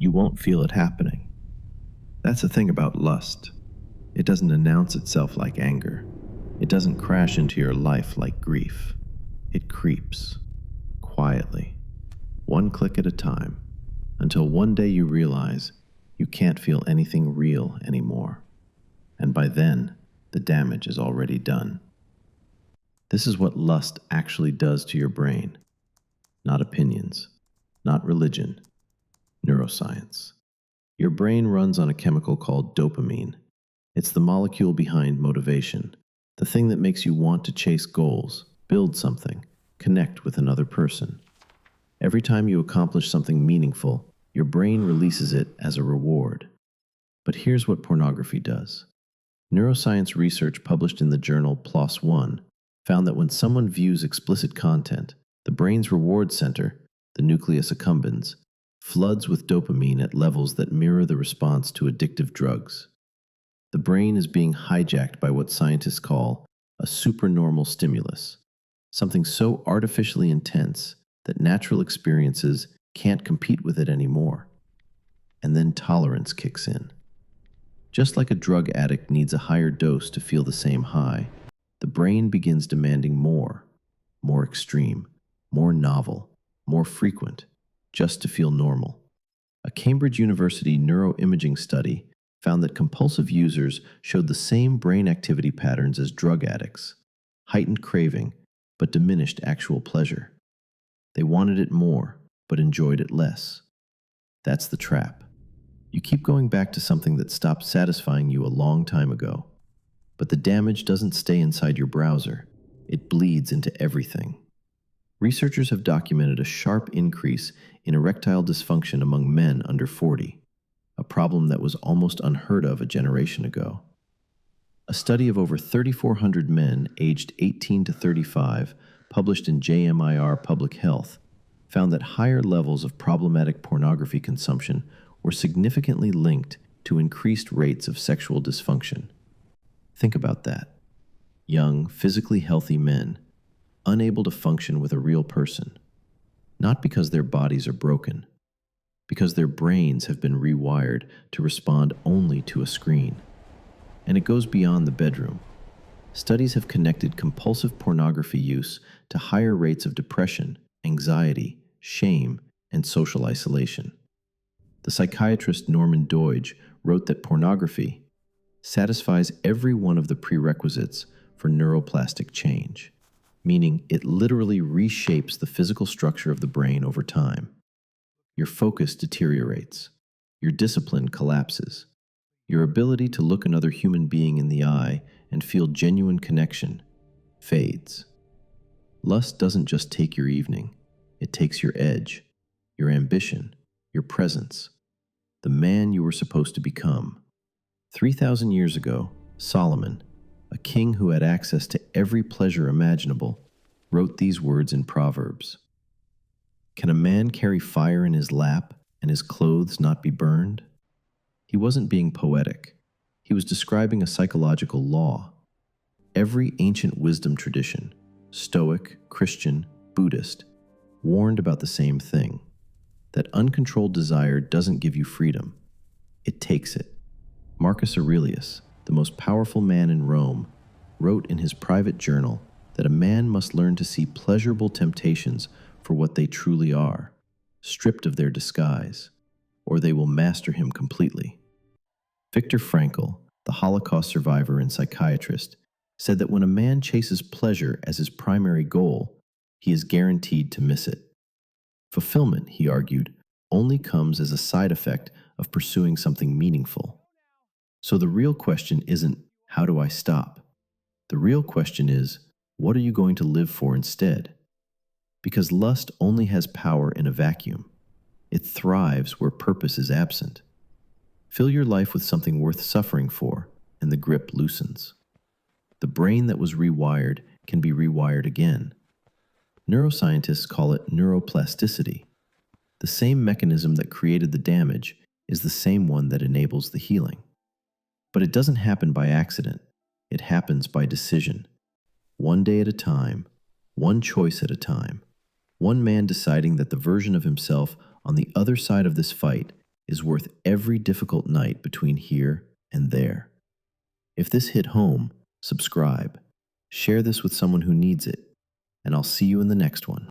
you won't feel it happening. That's the thing about lust. It doesn't announce itself like anger. It doesn't crash into your life like grief. It creeps, quietly, one click at a time, until one day you realize you can't feel anything real anymore. And by then, the damage is already done. This is what lust actually does to your brain. Not opinions, not religion, neuroscience. Your brain runs on a chemical called dopamine. It's the molecule behind motivation, the thing that makes you want to chase goals, build something, connect with another person. Every time you accomplish something meaningful, your brain releases it as a reward. But here's what pornography does. Neuroscience research published in the journal PLOS ONE found that when someone views explicit content, the brain's reward center, the nucleus accumbens, floods with dopamine at levels that mirror the response to addictive drugs. The brain is being hijacked by what scientists call a supernormal stimulus, something so artificially intense that natural experiences can't compete with it anymore. And then tolerance kicks in. Just like a drug addict needs a higher dose to feel the same high, the brain begins demanding more extreme, more novel, more frequent, just to feel normal. A Cambridge University neuroimaging study found that compulsive users showed the same brain activity patterns as drug addicts, heightened craving, but diminished actual pleasure. They wanted it more, but enjoyed it less. That's the trap. You keep going back to something that stopped satisfying you a long time ago. But the damage doesn't stay inside your browser. It bleeds into everything. Researchers have documented a sharp increase in erectile dysfunction among men under 40, a problem that was almost unheard of a generation ago. A study of over 3,400 men aged 18 to 35, published in JMIR Public Health, found that higher levels of problematic pornography consumption were significantly linked to increased rates of sexual dysfunction. Think about that. Young, physically healthy men, unable to function with a real person, not because their bodies are broken, because their brains have been rewired to respond only to a screen. And it goes beyond the bedroom. Studies have connected compulsive pornography use to higher rates of depression, anxiety, shame, and social isolation. The psychiatrist Norman Doidge wrote that pornography satisfies every one of the prerequisites for neuroplastic change, meaning it literally reshapes the physical structure of the brain over time. Your focus deteriorates. Your discipline collapses. Your ability to look another human being in the eye and feel genuine connection fades. Lust doesn't just take your evening. It takes your edge, your ambition, your presence, the man you were supposed to become. 3,000 years ago, Solomon, a king who had access to every pleasure imaginable, wrote these words in Proverbs. Can a man carry fire in his lap and his clothes not be burned? He wasn't being poetic. He was describing a psychological law. Every ancient wisdom tradition, Stoic, Christian, Buddhist, warned about the same thing. That uncontrolled desire doesn't give you freedom. It takes it. Marcus Aurelius, the most powerful man in Rome, wrote in his private journal that a man must learn to see pleasurable temptations for what they truly are, stripped of their disguise, or they will master him completely. Viktor Frankl, the Holocaust survivor and psychiatrist, said that when a man chases pleasure as his primary goal, he is guaranteed to miss it. Fulfillment, he argued, only comes as a side effect of pursuing something meaningful. So the real question isn't, how do I stop? The real question is, what are you going to live for instead? Because lust only has power in a vacuum. It thrives where purpose is absent. Fill your life with something worth suffering for, and the grip loosens. The brain that was rewired can be rewired again. Neuroscientists call it neuroplasticity. The same mechanism that created the damage is the same one that enables the healing. But it doesn't happen by accident. It happens by decision. One day at a time, one choice at a time. One man deciding that the version of himself on the other side of this fight is worth every difficult night between here and there. If this hit home, subscribe, share this with someone who needs it, and I'll see you in the next one.